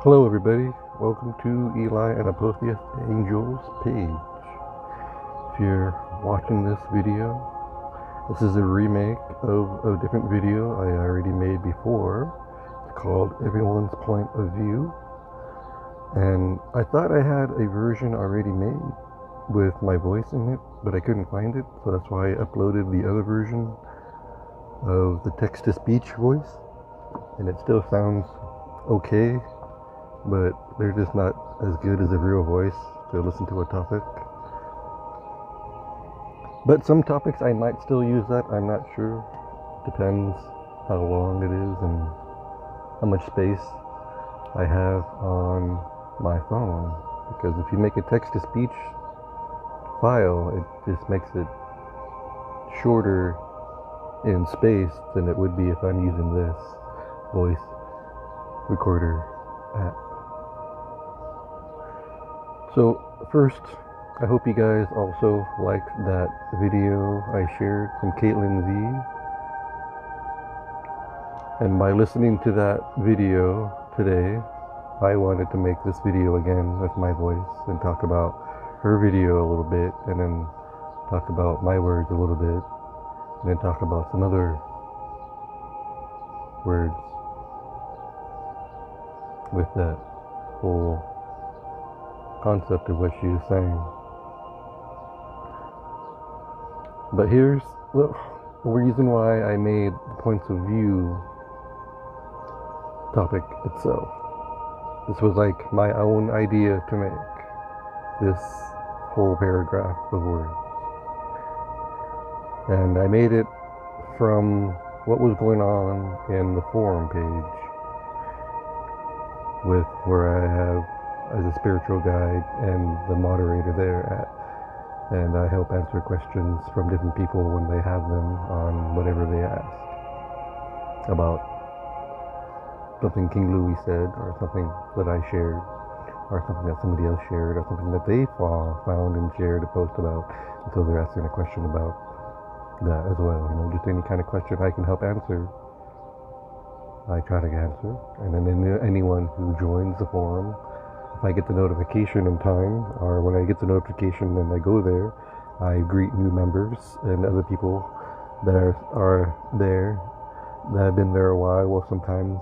Hello everybody, welcome to Eli and Apotheus Angels page. If you're watching this video, this is a remake of a different video I already made before. It's called Everyone's Point of View. And I thought I had a version already made with my voice in it, but I couldn't find it, so that's why I uploaded the other version of the text-to-speech voice. And it still sounds okay, but they're just not as good as a real voice to listen to a topic. But some topics I might still use that, I'm not sure. Depends how long it is and how much space I have on my phone. Because if you make a text-to-speech file, it just makes it shorter in space than it would be if I'm using this voice recorder app. So first, I hope you guys also liked that video I shared from Caitlin V. And by listening to that video today, I wanted to make this video again with my voice and talk about her video a little bit, and then talk about my words a little bit, and then talk about some other words with that whole concept of what she was saying. But here's the reason why I made the points of view topic itself. This was like my own idea to make this whole paragraph of words. And I made it from what was going on in the forum page, with where I have as a spiritual guide and the moderator there at, and I help answer questions from different people when they have them on whatever they ask about something King Louis said, or something that I shared, or something that somebody else shared, or something that they found and shared a post about, and so they're asking a question about that as well. Just any kind of question I can help answer, I try to answer. And then anyone who joins the forum, if I get the notification in time, or when I get the notification and I go there, I greet new members and other people that are there, that have been there a while, will sometimes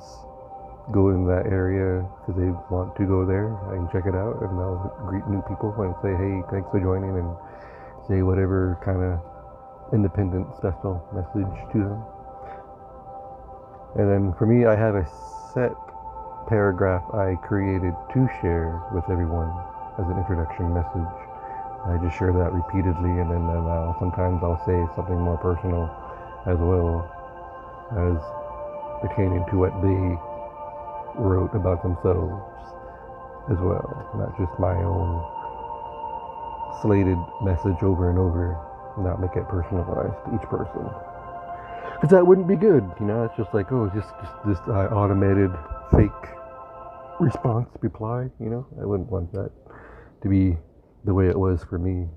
go in that area because they want to go there and check it out, and I'll greet new people and say, hey, thanks for joining, and say whatever kind of independent special message to them. And then for me, I have a set paragraph I created to share with everyone as an introduction message. I just share that repeatedly, and then sometimes I'll say something more personal as well, as pertaining to what they wrote about themselves as well, not just my own slated message over and over, not make it personalized to each person, because that wouldn't be good. It's just like, oh, just automated fake response reply. I wouldn't want that to be the way it was for me,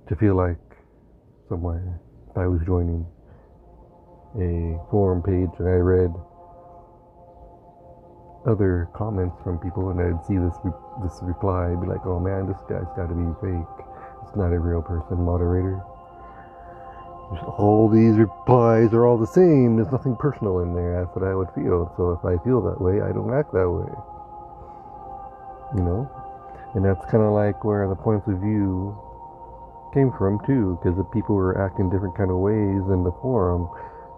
to feel like somewhere if I was joining a forum page and I read other comments from people and I'd see this reply, I'd be like, oh man, this guy's got to be fake. It's not a real person, moderator. All these replies are all the same. There's nothing personal in there. That's what I would feel. So if I feel that way, I don't act that way. And that's kind of like where the points of view came from too, because the people were acting different kind of ways in the forum,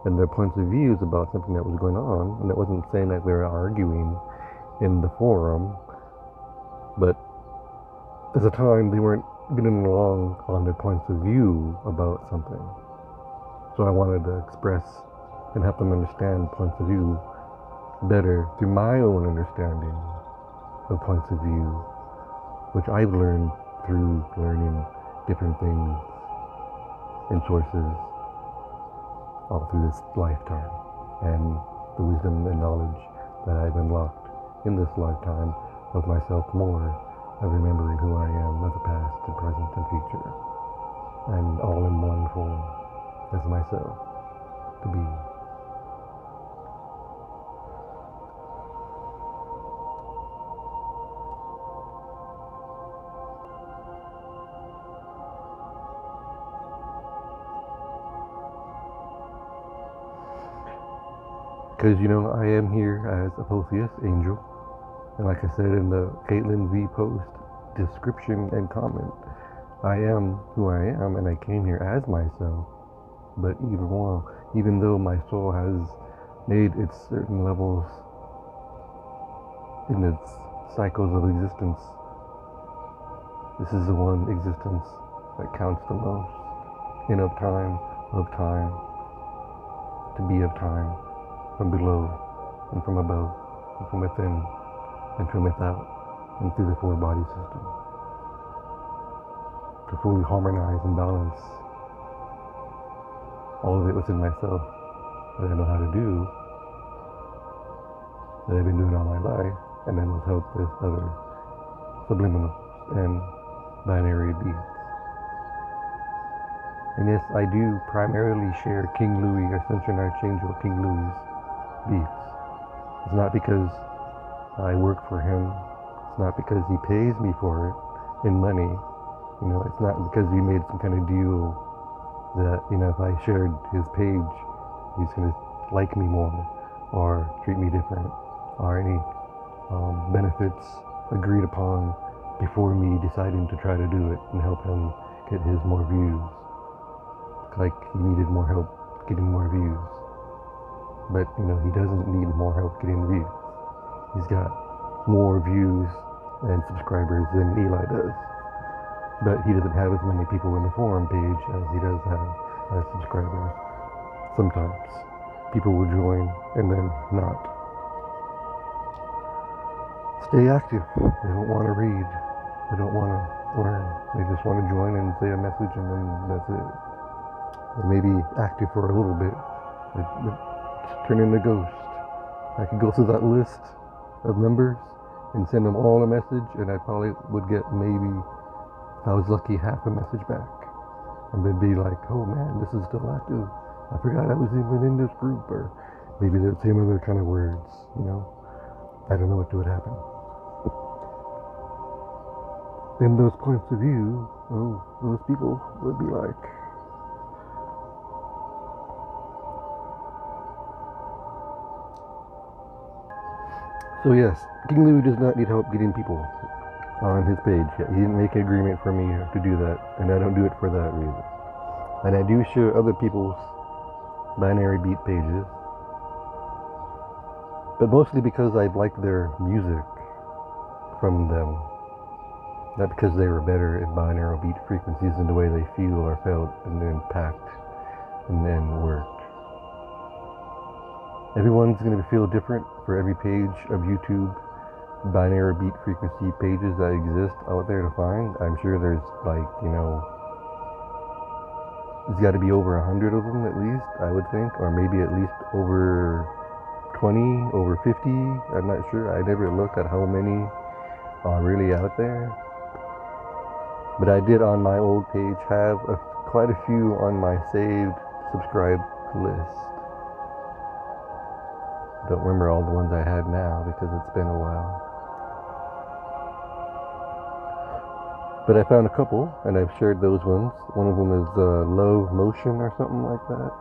and their points of views about something that was going on. And it wasn't saying that they were arguing in the forum, but at the time they weren't getting along on their points of view about something. So I wanted to express and help them understand points of view better through my own understanding of points of view, which I've learned through learning different things and sources all through this lifetime, and the wisdom and knowledge that I've unlocked in this lifetime of myself more, of remembering who I am of the past and present and future, and all in one form as myself to be. Because, I am here as a Potheus angel. And like I said in the Caitlin V post description and comment, I am who I am, and I came here as myself. But even though my soul has made its certain levels in its cycles of existence, this is the one existence that counts the most. In of time, to be of time, from below, and from above, and from within, and from without, and through the four body system. To fully harmonize and balance all of it within myself that I know how to do, that I've been doing all my life, and then with help with other subliminals and binary beings. And yes, I do primarily share King Louis, Ascension Archangel King Louis' beats. It's not because I work for him. It's not because he pays me for it in money. It's not because we made some kind of deal that, if I shared his page, he's going to like me more or treat me different or any benefits agreed upon before me deciding to try to do it and help him get his more views. Like he needed more help getting more views. But, he doesn't need more help getting the views. He's got more views and subscribers than Eli does. But he doesn't have as many people in the forum page as he does have as subscribers. Sometimes people will join and then not. Stay active. They don't want to read. They don't want to learn. They just want to join and say a message and then that's it. They may be active for a little bit. They turn into a ghost. I could go through that list of members and send them all a message, and I probably would get maybe, if I was lucky, half a message back. And they'd be like, oh man, this is still active. I forgot I was even in this group. Or maybe they'd say other kind of words, I don't know what would happen. In those points of view, those people would be like, so yes, King Louis does not need help getting people on his page. He didn't make an agreement for me to do that, and I don't do it for that reason. And I do share other people's binary beat pages, but mostly because I like their music from them. Not because they were better in binary beat frequencies in the way they feel or felt and then packed and then worked. Everyone's going to feel different for every page of YouTube binary beat frequency pages that exist out there to find. I'm sure there's there's got to be over 100 of them at least, I would think, or maybe at least over 20, over 50. I'm not sure. I never looked at how many are really out there. But I did on my old page have quite a few on my saved, subscribed list. Don't remember all the ones I had now because it's been a while. But I found a couple, and I've shared those ones. One of them is Low Motion or something like that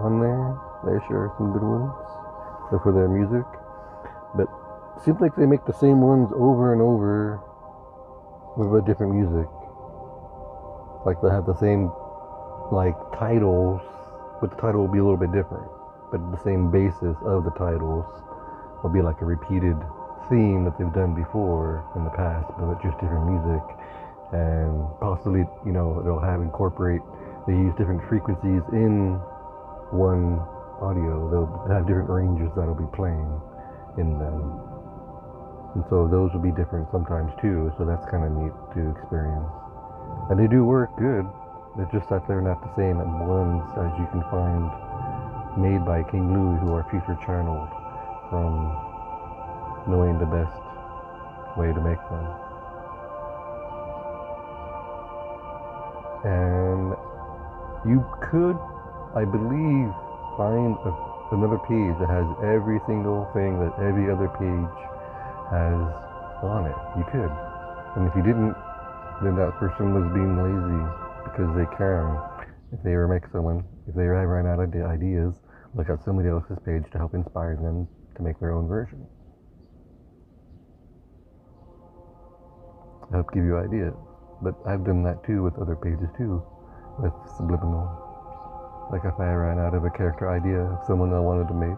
on there. They share some good ones for their music. But it seems like they make the same ones over and over with a different music. Like they have the same titles, but the title will be a little bit different. But the same basis of the titles will be like a repeated theme that they've done before in the past, but with just different music. And possibly, they'll they use different frequencies in one audio. They'll have different ranges that'll be playing in them. And so those will be different sometimes too, so that's kind of neat to experience. And they do work good. It's just that they're not the same ones as you can find made by King Louis, who are future channeled from knowing the best way to make them. And you could, I believe, find another page that has every single thing that every other page has on it. You could. And if you didn't, then that person was being lazy because they can. If they ever make someone, if they run out of ideas, look at somebody else's page to help inspire them to make their own version. I help give you ideas. But I've done that too with other pages too, with Subliminal. Like if I ran out of a character idea of someone I wanted to make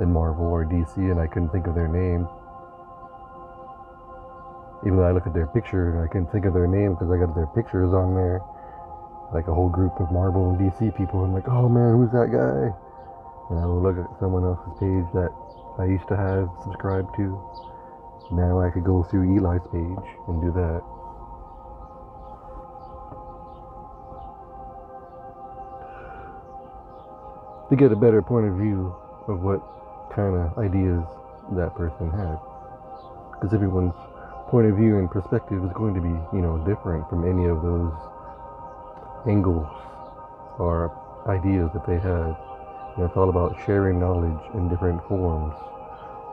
in Marvel or DC and I couldn't think of their name, even though I look at their picture and I couldn't think of their name because I got their pictures on there, like a whole group of Marvel and DC people, I'm like, oh man, who's that guy? And I will look at someone else's page that I used to have subscribed to. Now I could go through Eli's page and do that. To get a better point of view of what kind of ideas that person had. Because everyone's point of view and perspective is going to be, different from any of those angles or ideas that they had. It's all about sharing knowledge in different forms,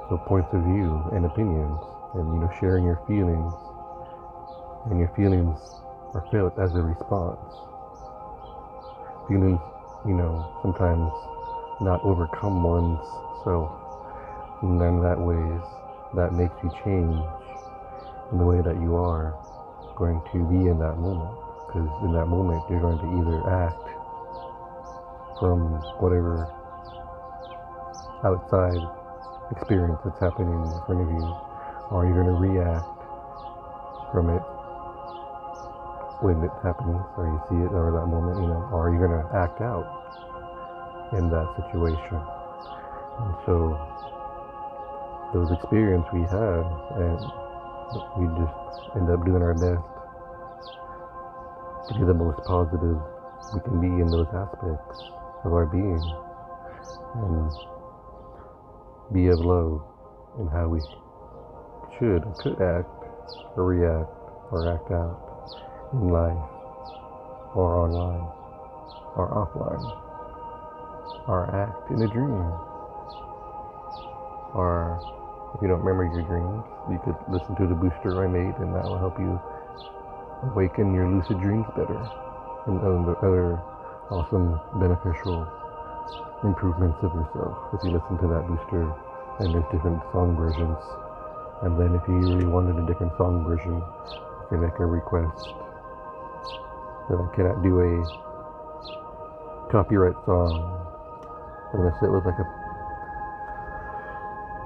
so points of view and opinions, and sharing your feelings, and your feelings are felt as a response. Feelings, sometimes not overcome one's self, and then that makes you change in the way that you are going to be in that moment. Because in that moment, you're going to either act from whatever outside experience that's happening in front of you, or you're going to react from it when it happens, or you see it, or that moment, or you're going to act out in that situation. And so those experiences we have, and we just end up doing our best to be the most positive we can be in those aspects of our being, and be of love in how we should or could act or react or act out in life or online or offline, or act in a dream. Or if you don't remember your dreams, you could listen to the booster I made, and that will help you awaken your lucid dreams better, and other awesome beneficial improvements of yourself if you listen to that booster. And there's different song versions, and then if you really wanted a different song version, you can make a request. That I cannot do a copyright song unless it was like a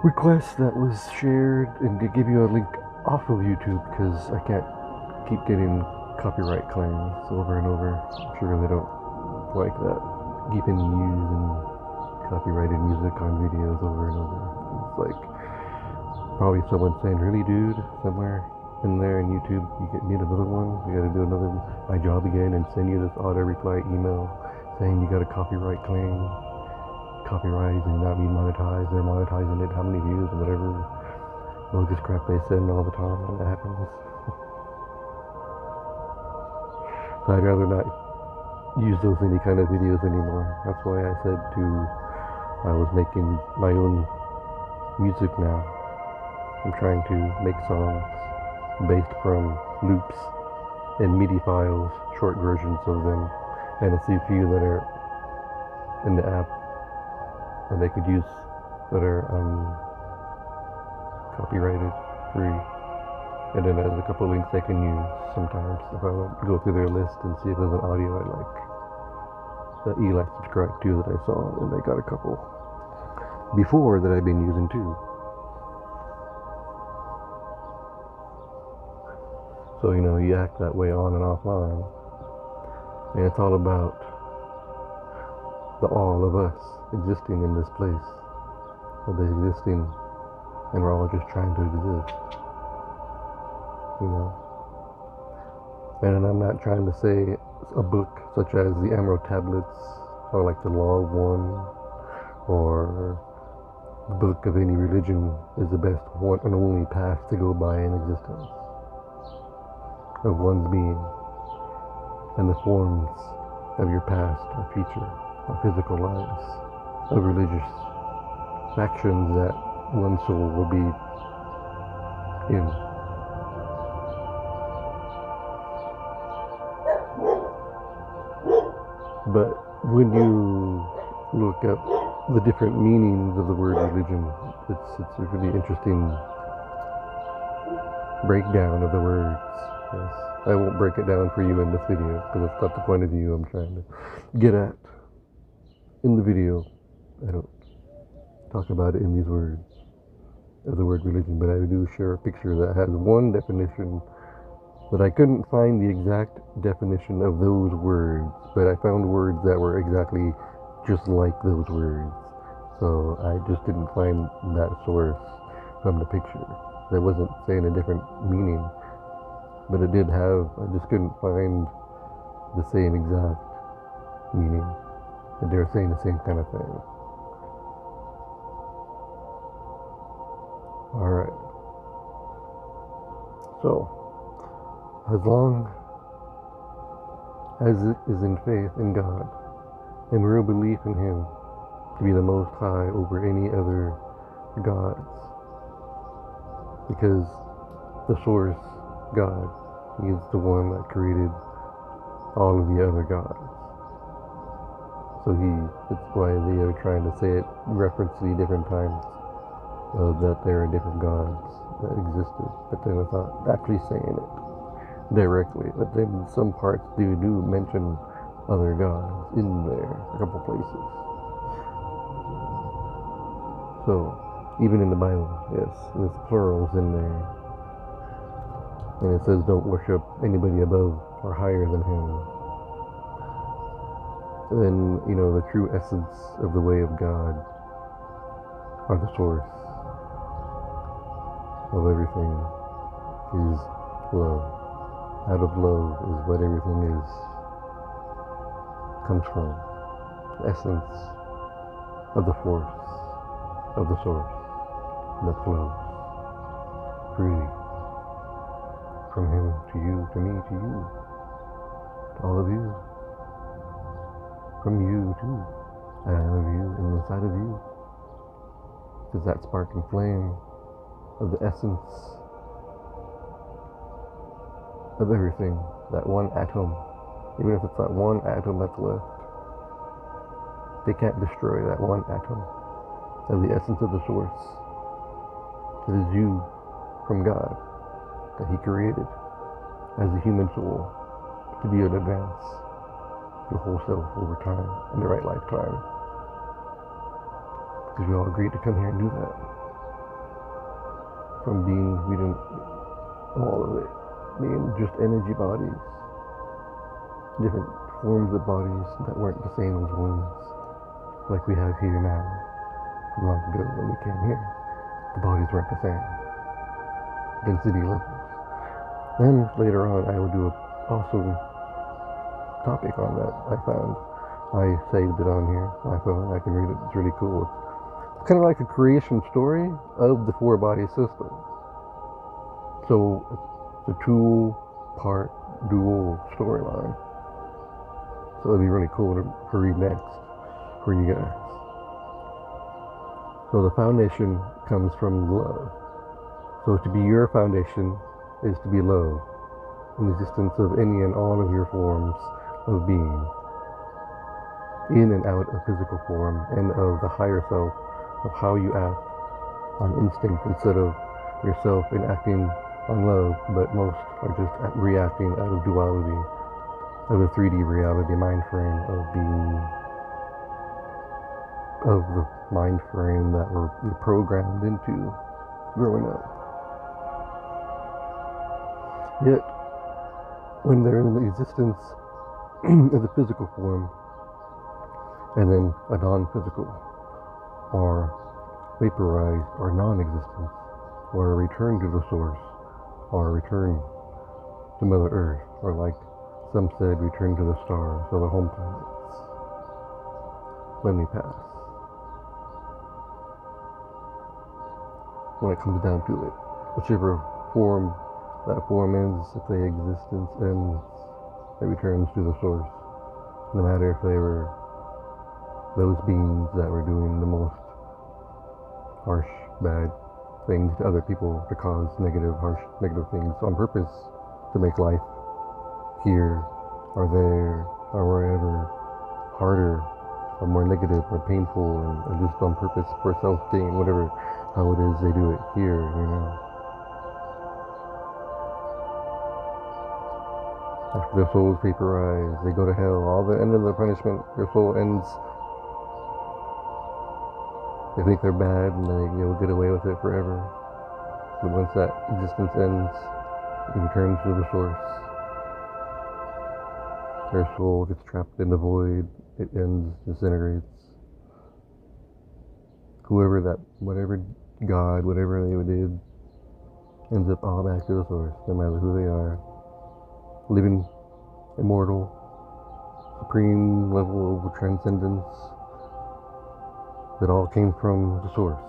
request that was shared, and to give you a link off of YouTube, because I can't keep getting copyright claims over and over. I'm sure they don't like that, keeping using copyrighted music on videos over and over. It's like probably someone saying, really dude, somewhere in there in YouTube, need another one, we gotta do my job again, and send you this auto reply email saying you got a copyright claim, copyright and not being monetized, they're monetizing it, how many views and whatever bogus crap they send all the time when that happens. So I'd rather not use those any kind of videos anymore. That's why I said I was making my own music now. I'm trying to make songs based from loops and MIDI files, short versions of them, and a few that are in the app that they could use that are copyrighted, free. And then there's a couple links I can use sometimes if I want to go through their list and see if there's an audio I like that Eli subscribed to that I saw, and I got a couple before that I've been using too. So you act that way on and offline, and it's all about the all of us existing in this place, of this existing, and we're all just trying to exist. And I'm not trying to say a book such as the Emerald Tablets, or like the Law of One, or the book of any religion is the best one and only path to go by in existence of one's being, and the forms of your past or future or physical lives, of religious actions that one soul will be in. But when you look at the different meanings of the word religion. It's a really interesting breakdown of the words. Yes. I won't break it down for you in this video because it's not the point of view I'm trying to get at. In the video, I don't talk about it in these words of the word religion, but I do share a picture that has one definition, but I couldn't find the exact definition of those words, but I found words that were exactly just like those words. So I just didn't find that source from the picture. That wasn't saying a different meaning, but it did have, I just couldn't find the same exact meaning. And they were saying the same kind of thing. Alright. So, as long as it is in faith in God and real belief in Him to be the Most High over any other gods, because the source, God, He is the one that created all of the other gods. So it's why they are trying to say it referencing different times that there are different gods that existed. But then it's not actually saying it directly. But then some parts do mention other gods in there, a couple places. So even in the Bible, yes, there's plurals in there. And it says don't worship anybody above or higher than Him. Then, the true essence of the way of God are the source of everything is love. Out of love is what everything comes from. The essence of the force, of the source that flows freely from Him to you, to me, to you, to all of you. From you too, out of you, and inside of you. Because that sparking flame of the essence of everything, that one atom, even if it's that one atom that's left, they can't destroy that one atom of the essence of the source. It is you from God that He created as a human soul to be an advance. Your whole self over time in the right lifetime, because we all agreed to come here and do that. From we didn't, all of it being just energy bodies, different forms of bodies that weren't the same as ones like we have here now. Long ago when we came here, the bodies weren't the same. Density levels. Then later on I will do a awesome topic on that. I saved it on here, my phone. I can read it. It's really cool. It's kind of like a creation story of the 4-body system. So it's a 2-part dual storyline. So it'd be really cool to read next for you guys. So the foundation comes from love. So to be your foundation is to be love, in the existence of any and all of your forms of being, in and out of physical form, and of the higher self, of how you act on instinct instead of yourself enacting on love, but most are just reacting out of duality, of the 3D reality mind frame of being, of the mind frame that we're programmed into growing up. Yet, when they're in the existence of the physical form, and then a non-physical, or vaporized, or non-existence, or a return to the source, or a return to Mother Earth, or like some said, return to the stars, or the home planets, when we pass. When it comes down to it, whichever form that form is, if the existence ends, it returns to the source. No matter if they were those beings that were doing the most harsh, bad things to other people to cause harsh, negative things on purpose to make life here or there or wherever harder or more negative or painful or just on purpose for self-gain, whatever, how it is they do it here, you know. After their souls vaporize, they go to hell. All the end of the punishment, their soul ends. They think they're bad and they'll get away with it forever. But once that existence ends, it returns to the source. Their soul gets trapped in the void. It ends, disintegrates. Whatever God, whatever they did, ends up all back to the source, no matter who they are. Living, immortal, supreme level of transcendence that all came from the source.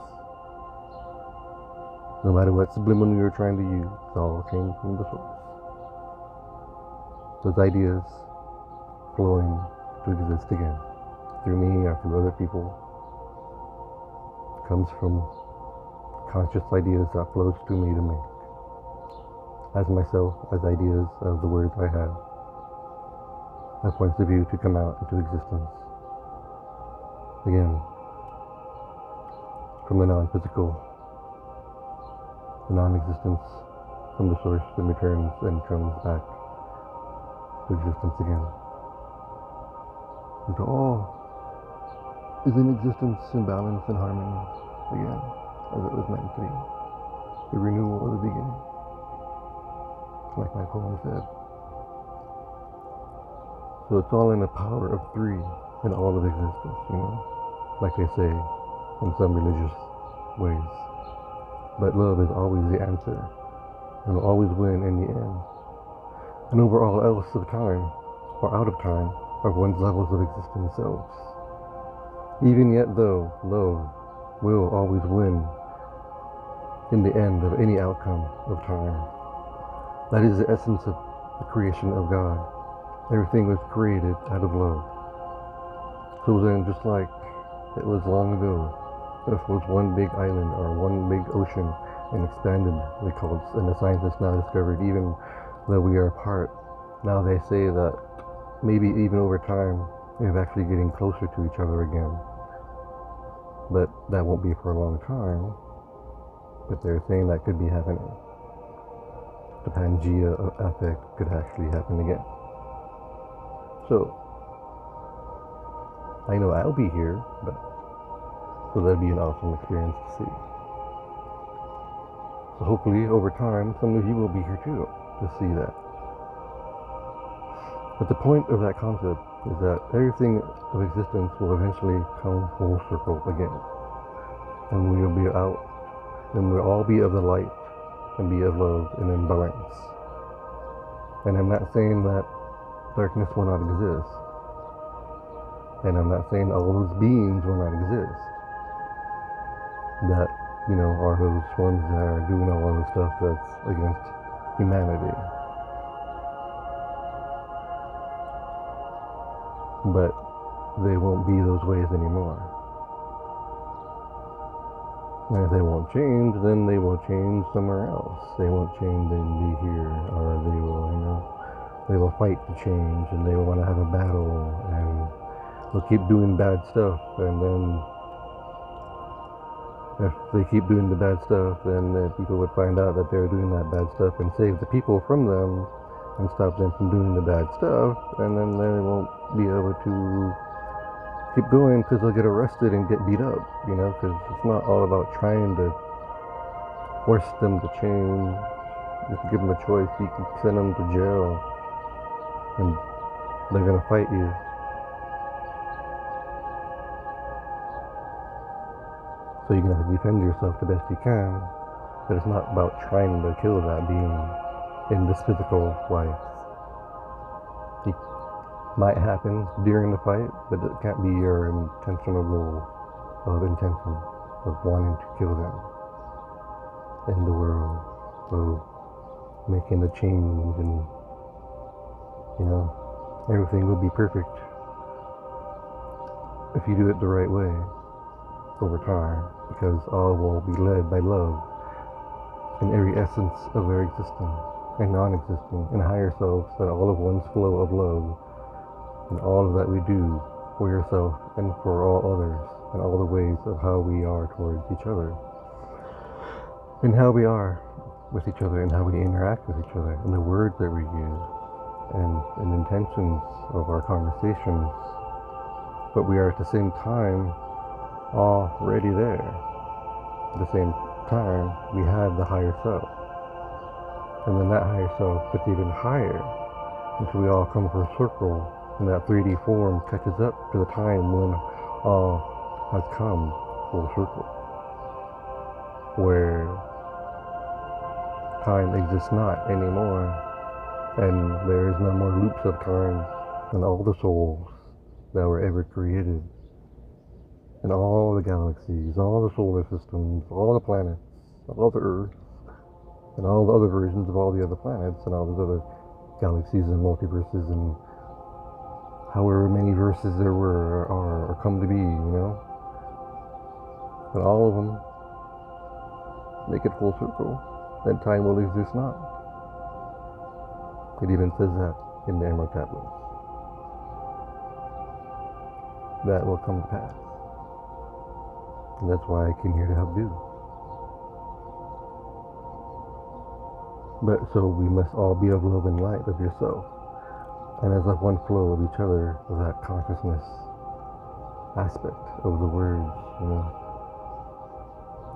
No matter what subliminal you're trying to use, it all came from the source. Those ideas flowing to exist again through me or through other people comes from conscious ideas that flows to me to make. As myself, as ideas of the words I have, as points of view to come out into existence. Again, from the non-physical, the non-existence, from the source that returns and comes back to existence again. Into all is in existence in balance and harmony again, as it was meant to be. The renewal of the beginning, like my poem said. So it's all in the power of three in all of existence, you know, like they say in some religious ways. But love is always the answer, and will always win in the end. And over all else of time, or out of time, are one's levels of existence selves. Even yet though, love will always win in the end of any outcome of time. That is the essence of the creation of God. Everything was created out of love. So then, just like it was long ago, Earth was one big island or one big ocean and expanded, and the scientists now discovered, even though we are apart, now they say that maybe even over time, we're actually getting closer to each other again. But that won't be for a long time. But they're saying that could be happening. The Pangea effect could actually happen again. So, I know I'll be here, but so that'd be an awesome experience to see. So hopefully, over time, some of you will be here too, to see that. But the point of that concept is that everything of existence will eventually come full circle again. And we will be out, and we'll all be of the light, and be of love, and in balance. And I'm not saying that darkness will not exist. And I'm not saying all those beings will not exist. That, you know, are those ones that are doing all of the stuff that's against humanity. But they won't be those ways anymore. And if they won't change, then they will change somewhere else. They won't change and be here, or they will, you know, they will fight to change, and they will want to have a battle, and they'll keep doing bad stuff, and then if they keep doing the bad stuff, then people would find out that they're doing that bad stuff and save the people from them and stop them from doing the bad stuff, and then they won't be able to keep going because they'll get arrested and get beat up, you know, because it's not all about trying to force them to change. If you give them a choice, you can send them to jail and they're going to fight you. So you're going to have to defend yourself the best you can, but it's not about trying to kill that being in this physical life. It might happen during the fight, but it can't be your intentional goal of intention of wanting to kill them in the world, of making the change, and you know, everything will be perfect if you do it the right way over time, because all will be led by love in every essence of their existence and non-existent and higher selves, that all of one's flow of love and all of that we do for yourself and for all others, and all the ways of how we are towards each other, and how we are with each other, and how we interact with each other, and the words that we use, and intentions of our conversations. But we are at the same time already there. At the same time, we have the higher self. And then that higher self gets even higher until we all come for a circle, and that 3D form catches up to the time when all has come full circle, where time exists not anymore, and there is no more loops of time, and all the souls that were ever created, and all the galaxies, all the solar systems, all the planets, all the Earth, and all the other versions of all the other planets, and all those other galaxies and multiverses, and however many verses there were or come to be, and all of them make it full circle, then time will exist not. It even says that in the Emerald Tablets. That will come to pass. And that's why I came here to help do. But so we must all be of love and light of yourself, and as of one flow of each other, of that consciousness aspect of the words,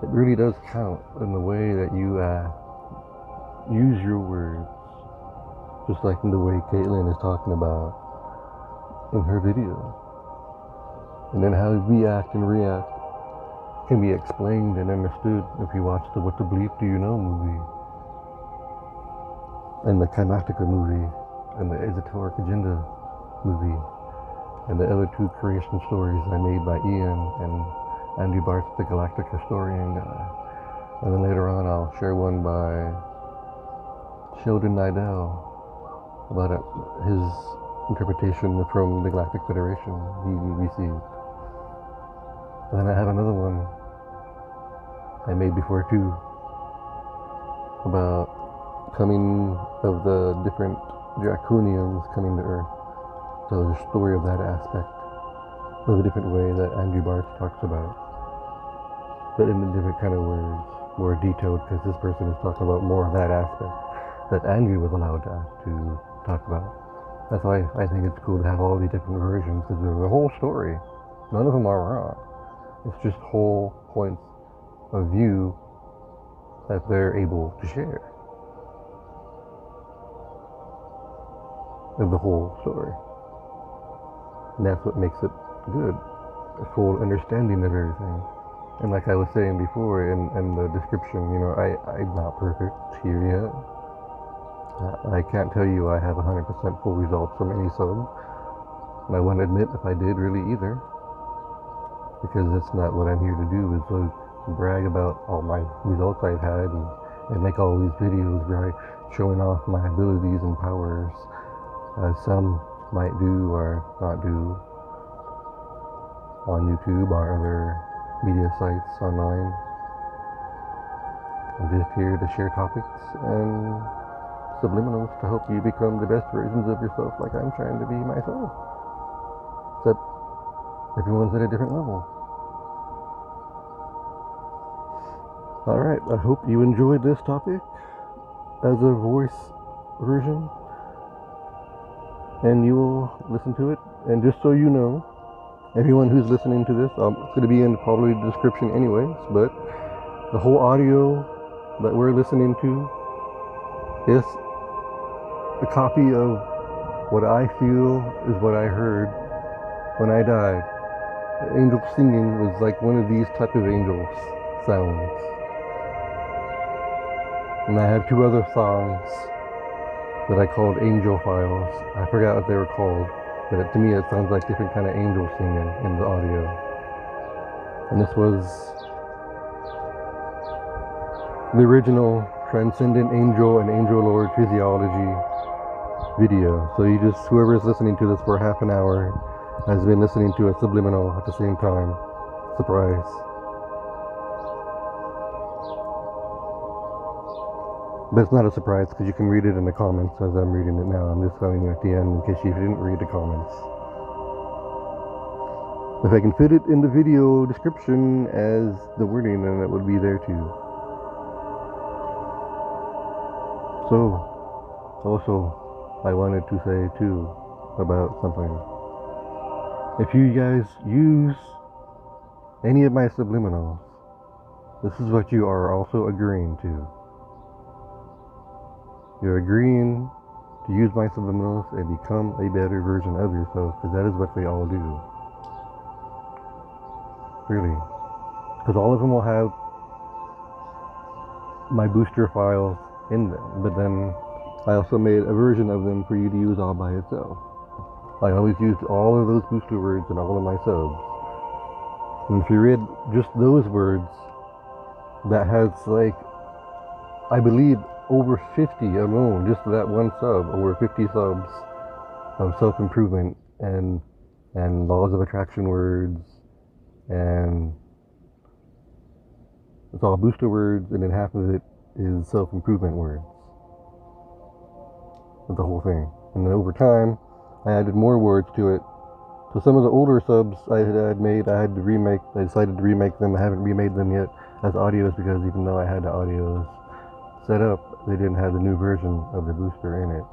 It really does count in the way that you use your words, just like in the way Caitlin is talking about in her video. And then how we act and react can be explained and understood if you watch the What to Believe Do You Know movie, and the Kaimatica movie, and the Esoteric Agenda movie, and the other two creation stories I made by Ian and Andy Bart's The Galactic Historian guy. And then later on I'll share one by Sheldon Nidell about his interpretation from the Galactic Federation he received. And then I have another one I made before too, about coming of the different Draconians coming to Earth. So the story of that aspect, of a different way that Andrew Bartz talks about, but in a different kind of words, more detailed, because this person is talking about more of that aspect that Andrew was allowed to talk about. That's why I think it's cool to have all these different versions, because there's a whole story. None of them are wrong. It's just whole points of view that they're able to share of the whole story. And that's what makes it good, a full understanding of everything. And like I was saying before in the description, I'm not perfect here yet. I can't tell you I have 100% full results from any sub, and I wouldn't admit if I did really either, because that's not what I'm here to do, is like brag about all my results I've had and make all these videos where I showing off my abilities and powers, as some might do or not do on YouTube or other media sites online. I'm just here to share topics and subliminals to help you become the best versions of yourself, like I'm trying to be myself. Except everyone's at a different level. Alright, I hope you enjoyed this topic as a voice version, and you will listen to it. And just so you know, everyone who's listening to this, it's going to be in probably the description anyways, but the whole audio that we're listening to is a copy of what I feel is what I heard when I died. The angel singing was like one of these type of angels sounds. And I have two other songs that I called angel files. I forgot what they were called, but to me it sounds like different kind of angel singing in the audio. And this was the original Transcendent Angel and Angel Lord Physiology video. So whoever is listening to this for half an hour has been listening to a Subliminal at the same time. Surprise. But it's not a surprise because you can read it in the comments as I'm reading it now. I'm just telling you at the end in case you didn't read the comments. If I can fit it in the video description as the wording, then it would be there too. So, also, I wanted to say too about something. If you guys use any of my subliminals, this is what you are also agreeing to. You're agreeing to use my subliminals and become a better version of yourself, because that is what they all do. Really. Because all of them will have my booster files in them, but then I also made a version of them for you to use all by itself. I always used all of those booster words in all of my subs. And if you read just those words, that has like, I believe, over 50 alone, just that one sub, over 50 subs of self-improvement and laws of attraction words, and it's all booster words, and then half of it is self-improvement words. The whole thing. And then over time, I added more words to it. So some of the older subs I had made, I had to remake. I decided to remake them. I haven't remade them yet as audios, because even though I had the audios set up, they didn't have the new version of the booster in it.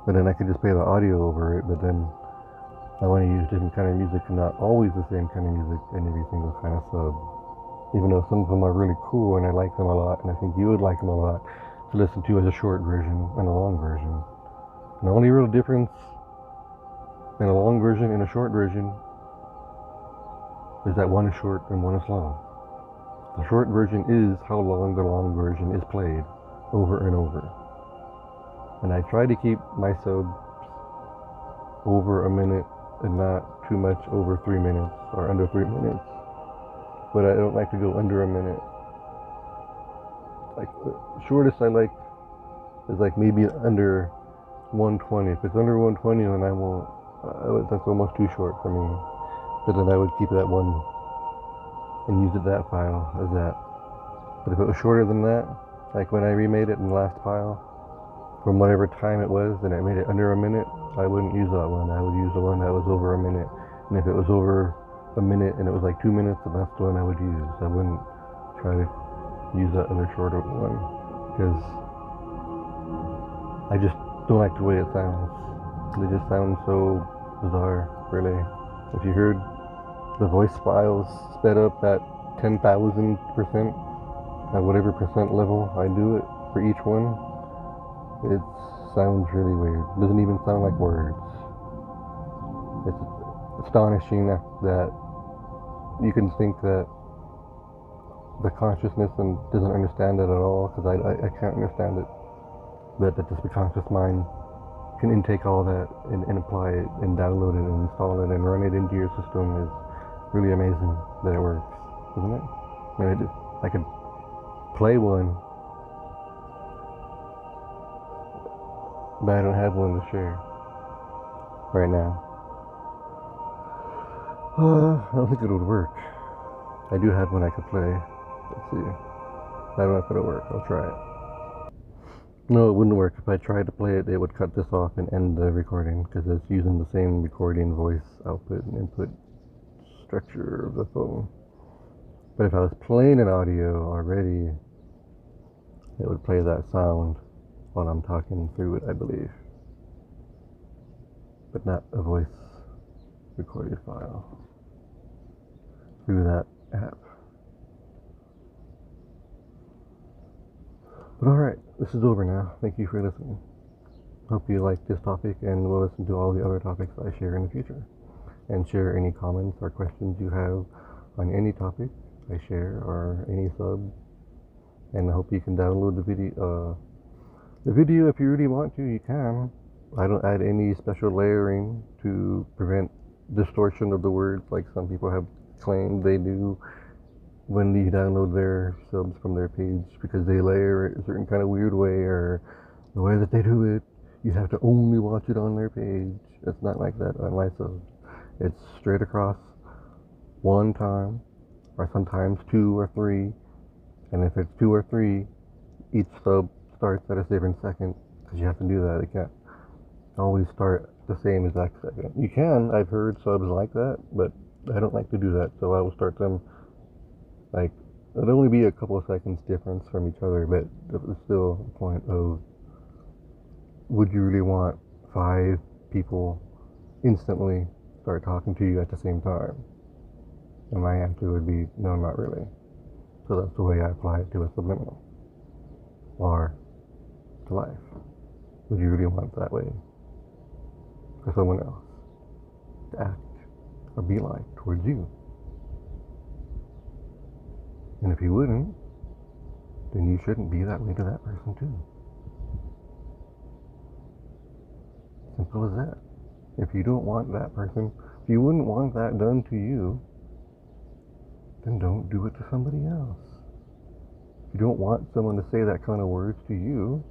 But then I could just play the audio over it, but then I want to use different kind of music and not always the same kind of music in every single kind of sub. Even though some of them are really cool and I like them a lot, and I think you would like them a lot to listen to as a short version and a long version. And the only real difference in a long version and a short version is that one is short and one is long. The short version is how long the long version is played over and over. And I try to keep my subs over a minute and not too much over 3 minutes or under 3 minutes. But I don't like to go under a minute. Like, the shortest I like is like maybe under 120. If it's under 120, then I won't. That's almost too short for me. But then I would keep that one and use it that file as that. But if it was shorter than that, like when I remade it in the last file, from whatever time it was, and I made it under a minute, I wouldn't use that one. I would use the one that was over a minute. And if it was over a minute and it was like 2 minutes, then that's the one I would use. I wouldn't try to use that other shorter one, because I just don't like the way it sounds. It just sounds so bizarre, really. If you heard the voice files sped up at 10,000%, at whatever percent level I do it for each one, it sounds really weird. It doesn't even sound like words. It's astonishing that you can think that the consciousness doesn't understand it at all, because I can't understand it. But that just the conscious mind can intake all that and apply it and download it and install it and run it into your system is really amazing that it works, isn't it? I could play one, but I don't have one to share right now. I don't think it would work. I do have one I could play. Let's see. I don't know if it'll work. I'll try it. No, it wouldn't work. If I tried to play it, it would cut this off and end the recording, because it's using the same recording voice output and input structure of the phone. But if I was playing an audio already, it would play that sound while I'm talking through it, I believe. But not a voice recorded file through that app. But alright, this is over now. Thank you for listening. Hope you like this topic, and will listen to all the other topics I share in the future. And share any comments or questions you have on any topic I share or any sub. And I hope you can download the video. The video, if you really want to, you can. I don't add any special layering to prevent distortion of the words like some people have claimed they do when you download their subs from their page, because they layer it a certain kind of weird way, or the way that they do it, you have to only watch it on their page. It's not like that on my subs. It's straight across one time, or sometimes 2 or 3, and if it's 2 or 3, each sub starts at a different second, because you have to do that. It can't always start the same exact second. You can, I've heard subs like that, but I don't like to do that, so I will start them like it'll only be a couple of seconds difference from each other, but it's still a point of would you really want 5 people instantly start talking to you at the same time? And my answer would be no, not really. So that's the way I apply it to a subliminal or to life. Would you really want it that way for someone else to act or be like towards you? And if you wouldn't, then you shouldn't be that way to that person too. Simple as that. If you don't want that person, if you wouldn't want that done to you, then don't do it to somebody else. If you don't want someone to say that kind of words to you,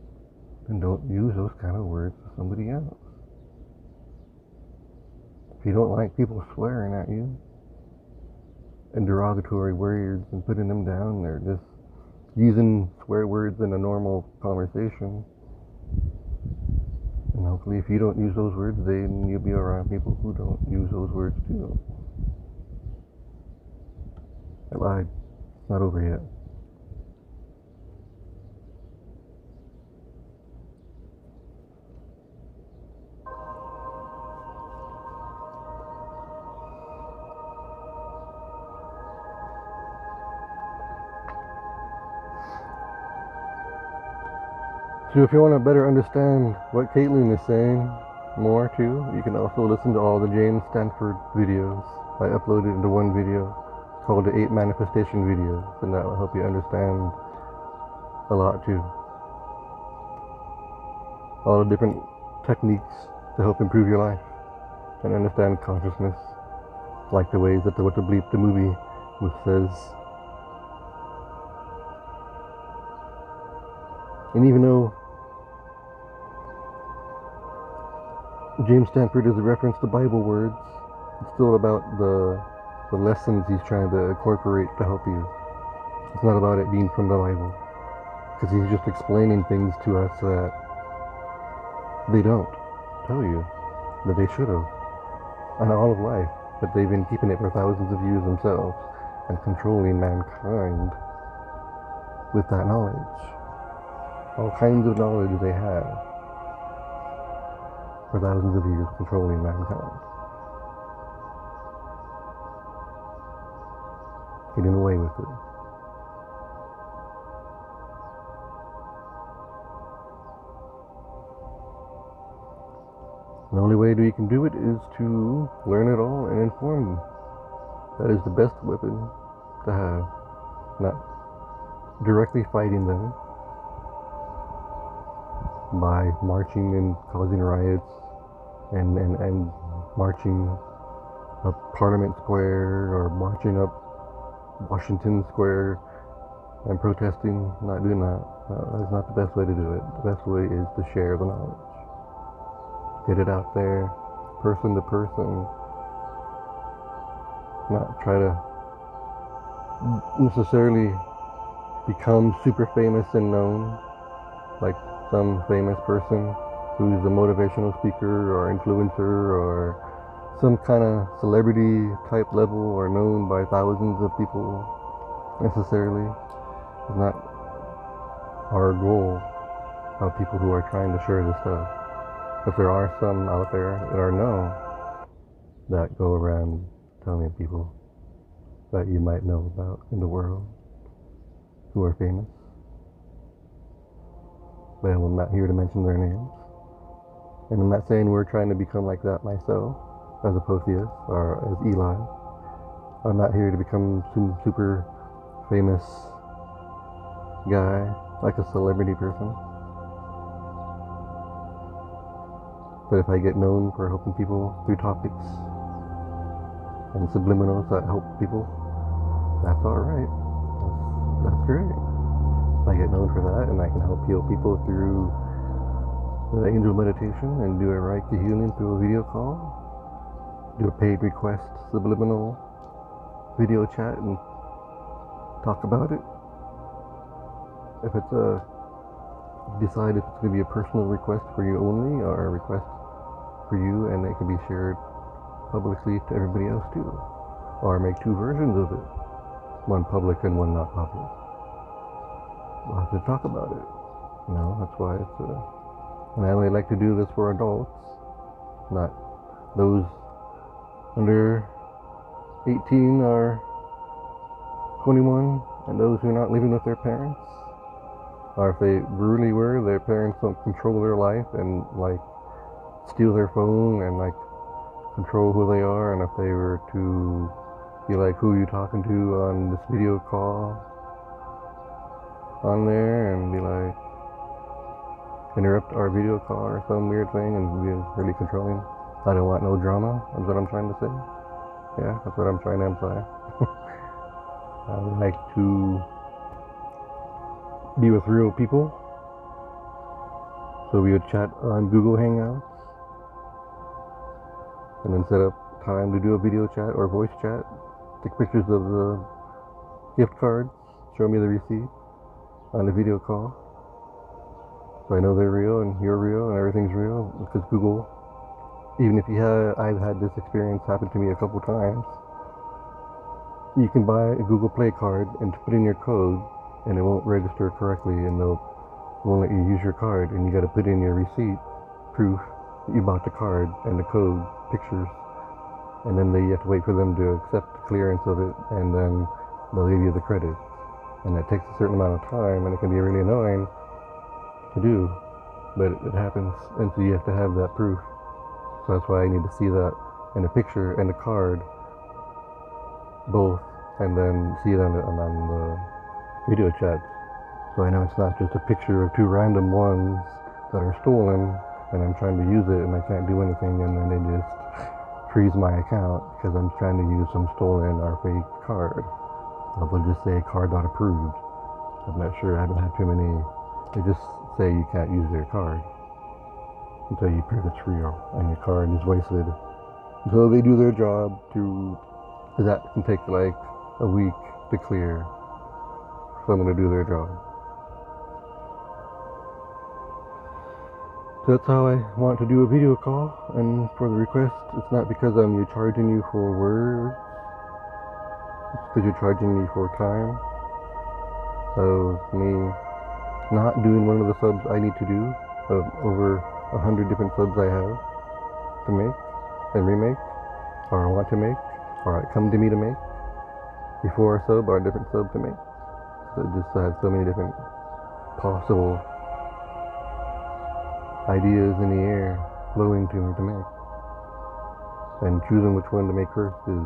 then don't use those kind of words to somebody else. If you don't like people swearing at you and derogatory words and putting them down, they're just using swear words in a normal conversation. And hopefully if you don't use those words, then you'll be around people who don't use those words too. I lied. It's not over yet. So if you want to better understand what Caitlin is saying more too, you can also listen to all the James Stanford videos. I uploaded into one video called the 8 Manifestation videos, and that will help you understand a lot too. All the different techniques to help improve your life and understand consciousness, like the ways that What the Bleep the movie says. And even though James Stanford is a reference to Bible words, it's still about the lessons he's trying to incorporate to help you. It's not about it being from the Bible, because he's just explaining things to us that they don't tell you, that they should have, and all of life, but they've been keeping it for thousands of years themselves and controlling mankind with that knowledge. All kinds of knowledge they have for thousands of years controlling mankind. Getting away with it. The only way that you can do it is to learn it all and inform them. That is the best weapon to have. Not directly fighting them by marching and causing riots and marching up Parliament Square or marching up Washington Square and protesting. Not doing that. That's not the best way to do it. The best way is to share the knowledge. Get it out there, person to person. Not try to necessarily become super famous and known, like some famous person who's a motivational speaker or influencer or some kind of celebrity type level or known by thousands of people necessarily. It's not our goal of people who are trying to share this stuff. But there are some out there that are known that go around telling people that you might know about in the world who are famous. But I'm not here to mention their names. And I'm not saying we're trying to become like that myself, as a Potheus or as Eli. I'm not here to become some super famous guy, like a celebrity person. But if I get known for helping people through topics and subliminals that help people, that's alright. That's great. If I get known for that and I can help heal people through the angel meditation and do a Reiki healing through a video call, do a paid request subliminal video chat and talk about it. If it's decide if it's going to be a personal request for you only or a request for you and it can be shared publicly to everybody else too. or make two versions of it, one public and one not public. We'll have to talk about it. That's why it's and I only like to do this for adults, not those under 18 or 21, and those who are not living with their parents. Or if they really were, their parents don't control their life and like steal their phone and like control who they are. And if they were to be like, who are you talking to on this video call on there, and be like, interrupt our video call or some weird thing and be really controlling. I don't want no drama, is what I'm trying to say. Yeah, that's what I'm trying to imply. I would like to be with real people. So we would chat on Google Hangouts and then set up time to do a video chat or voice chat. Take pictures of the gift cards, show me the receipt on the video call. So I know they're real and you're real and everything's real, because Google, even if I've had this experience happen to me a couple times. You can buy a Google Play card and put in your code, and it won't register correctly, and they won't let you use your card, and you got to put in your receipt, proof that you bought the card, and the code, pictures, and then you have to wait for them to accept the clearance of it, and then they'll give you the credit. And that takes a certain amount of time, and it can be really annoying to do, but it happens, and so you have to have that proof. So that's why I need to see that in a picture and a card, both, and then see it on the video chats. So I know it's not just a picture of two random ones that are stolen, and I'm trying to use it and I can't do anything, and then they just freeze my account because I'm trying to use some stolen or fake card. Or they'll just say card not approved. I'm not sure, I haven't had too many. They just say you can't use their card until you prove it's real, and your card is wasted. So they do their job because that can take like a week to clear for someone to do their job. So that's how I want to do a video call, and for the request, it's not because I'm charging you for words, it's because you're charging me for time. So me not doing one of the subs I need to do, of over 100 different subs I have to make and remake, or I want to make, or come to me to make before a sub or a different sub to make. So it just has so many different possible ideas in the air flowing to me to make. And choosing which one to make first is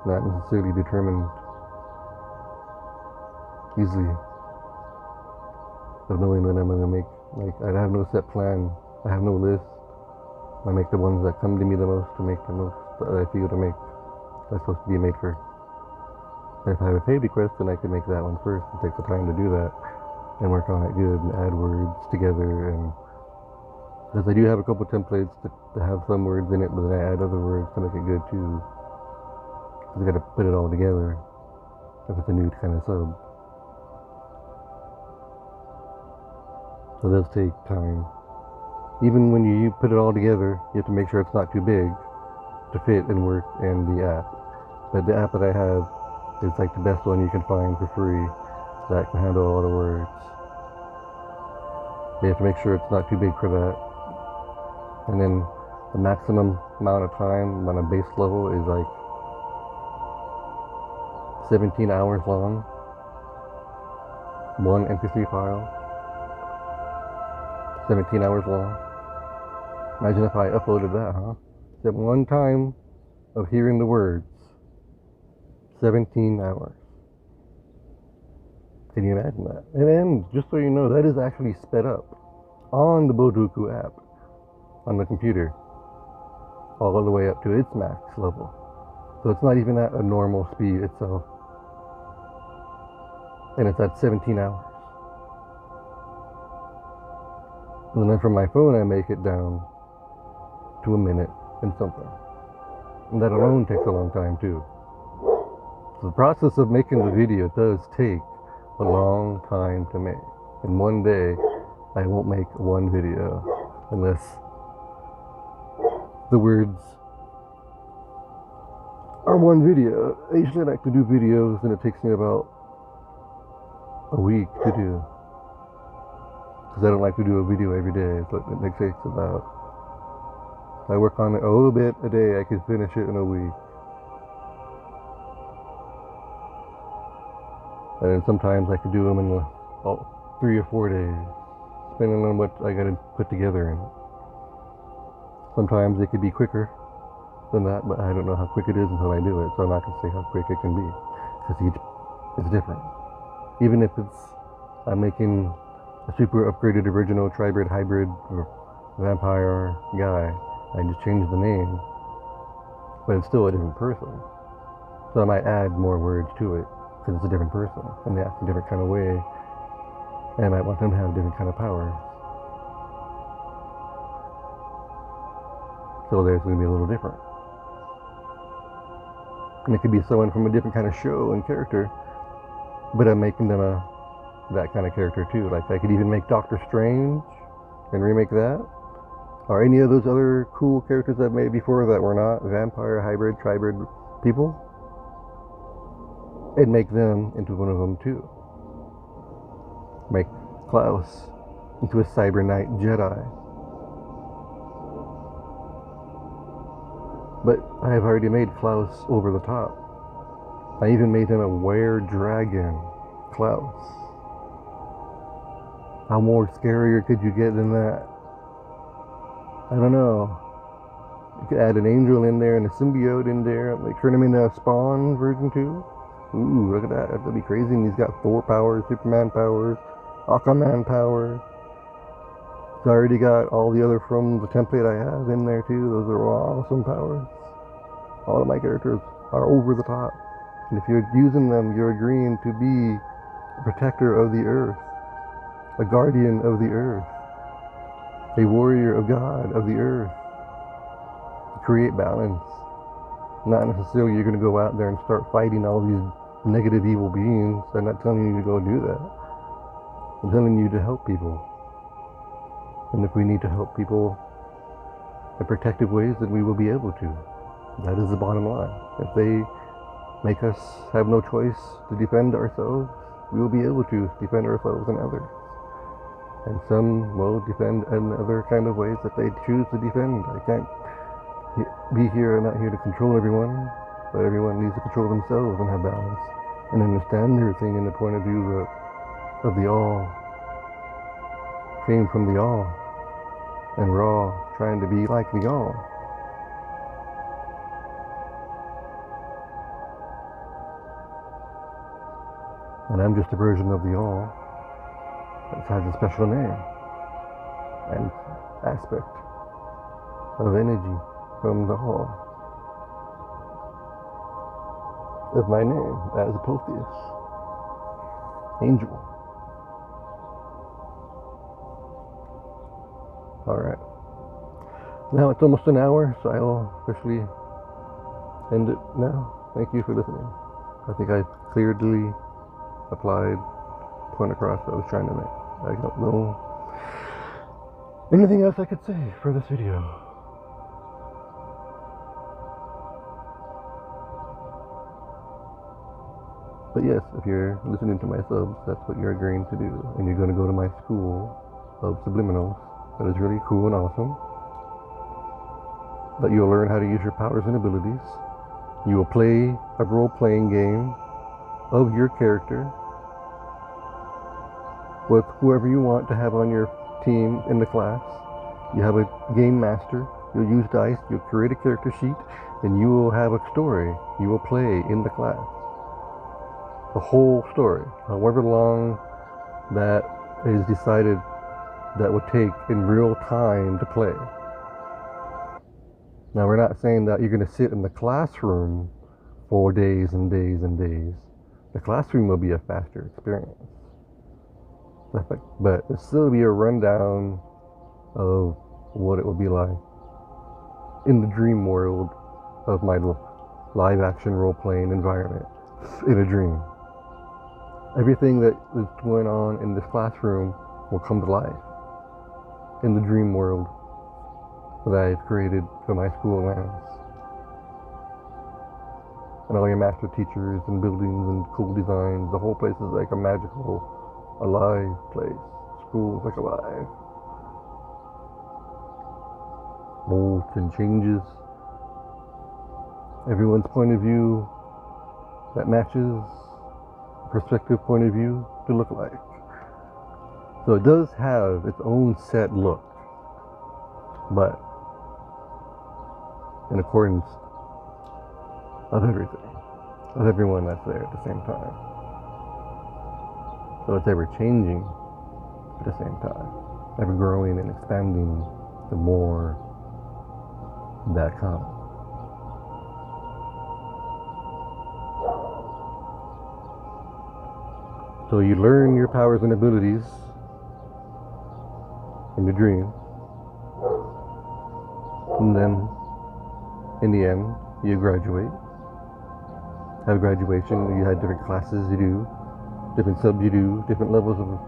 not necessarily determined easily, of knowing when I'm going to make. Like, I have no set plan, I have no list. I make the ones that come to me the most to make the most that I feel to make. That's supposed to be made first. And if I have a paid request, then I can make that one first and take the time to do that and work on it good and add words together. And because I do have a couple templates to have some words in it, but then I add other words to make it good too. Because I got to put it all together if it's a new kind of sub. So it does take time. Even when you put it all together, you have to make sure it's not too big to fit and work in the app. But the app that I have is like the best one you can find for free that can handle all the words. You have to make sure it's not too big for that. And then the maximum amount of time on a base level is like 17 hours long. One MP3 file. 17 hours long. Imagine if I uploaded that, huh? Except one time of hearing the words. 17 hours. Can you imagine that? And then, just so you know, that is actually sped up on the Bodoku app on the computer, all the way up to its max level. So it's not even at a normal speed itself. And it's at 17 hours. And then from my phone, I make it down to a minute and something. And that alone takes a long time too. So the process of making the video does take a long time to make. In one day, I won't make one video unless the words or one video. I usually like to do videos and it takes me about a week to do. Because I don't like to do a video every day, so it takes about, I work on it a little bit a day, I could finish it in a week. And then sometimes I could do them in 3 or 4 days, depending on what I gotta put together in it. Sometimes it could be quicker than that, but I don't know how quick it is until I do it, so I'm not gonna say how quick it can be, because each is different. Even if I'm making a super upgraded original tribrid hybrid or vampire guy, I just change the name, but it's still a different person. So I might add more words to it, because it's a different person, and they act a different kind of way, and I might want them to have different kind of powers. So there's going to be a little different. And it could be someone from a different kind of show and character, but I'm making them that kind of character too. Like I could even make Doctor Strange and remake that, or any of those other cool characters I've made before that were not vampire, hybrid, tribrid people, and make them into one of them too. Make Klaus into a Cyber Knight Jedi. But I've already made Klaus over the top. I even made him a were-dragon Klaus. How more scarier could you get than that? I don't know. You could add an angel in there and a symbiote in there, like turn him into a Spawn version 2. Ooh, look at that. That'd be crazy. And he's got Thor powers, Superman powers, Aquaman powers. He's already got all the other from the template I have in there too. Those are all awesome powers. All of my characters are over the top. And if you're using them, you're agreeing to be a protector of the earth, a guardian of the earth, a warrior of God of the earth. Create balance. Not necessarily you're going to go out there and start fighting all these negative evil beings. I'm not telling you to go do that. I'm telling you to help people. And if we need to help people in protective ways, then we will be able to. That is the bottom line. If they make us have no choice to defend ourselves, we will be able to defend ourselves and others. And some will defend in other kind of ways that they choose to defend. I can't be here, I'm not here to control everyone, but everyone needs to control themselves and have balance and understand everything in the point of view of the all. Came from the all, and we're all trying to be like the all. And I'm just a version of the all that has a special name and aspect of energy from the all of my name as Apotheus, angel. Alright. Now it's almost an hour, so I will officially end it now. Thank you for listening. I think I clearly applied point across I was trying to make. I don't know anything else I could say for this video. But yes, if you're listening to my subs, that's what you're agreeing to do. And you're going to go to my school of Subliminals. That is really cool and awesome. But you'll learn how to use your powers and abilities. You will play a role-playing game of your character with whoever you want to have on your team in the class. You have a game master. You'll use dice. You'll create a character sheet, and you will have a story you will play in the class. The whole story, however long that is decided that would take in real time to play. Now, we're not saying that you're going to sit in the classroom for days and days and days. The classroom will be a faster experience. But it'll still be a rundown of what it will be like in the dream world of my live action role-playing environment in a dream. Everything that is going on in this classroom will come to life in the dream world that I've created for my school lands. and all your master teachers and buildings and cool designs. The whole place is like a magical, alive place. School is like alive. Molds and changes. Everyone's point of view that matches perspective point of view to look like. So it does have its own set look, but in accordance of everything, of everyone that's there at the same time. So it's ever changing at the same time, ever growing and expanding the more that comes. So you learn your powers and abilities in your dream, and then in the end you graduate, have graduation. You had different classes you do, different subs you do, different levels of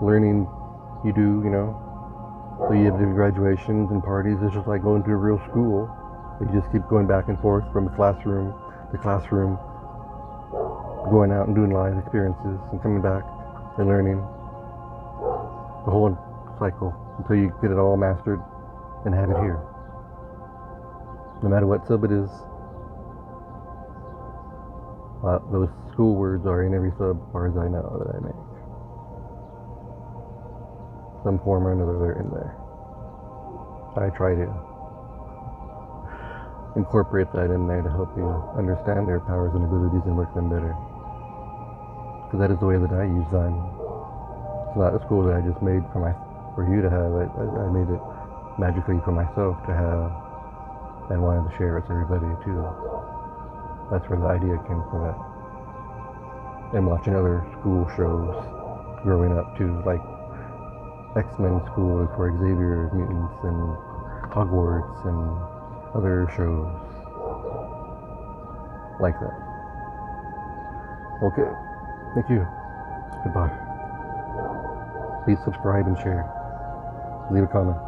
learning you do, you know. So you have different graduations and parties. It's just like going to a real school. You just keep going back and forth from classroom to classroom, going out and doing live experiences and coming back and learning the whole cycle until you get it all mastered and have it here. No matter what sub it is, those school words are in every sub as far as I know that I make. Some form or another, they're in there. I try to incorporate that in there to help you understand their powers and abilities and work them better. Because that is the way that I use them. It's not a school that I just made for you to have. I made it magically for myself to have, and wanted to share it with everybody too. That's where the idea came from. It. And watching other school shows growing up too, like X-Men schools for Xavier mutants and Hogwarts and other shows like that. Okay, thank you. Goodbye. Please subscribe and share. Leave a comment.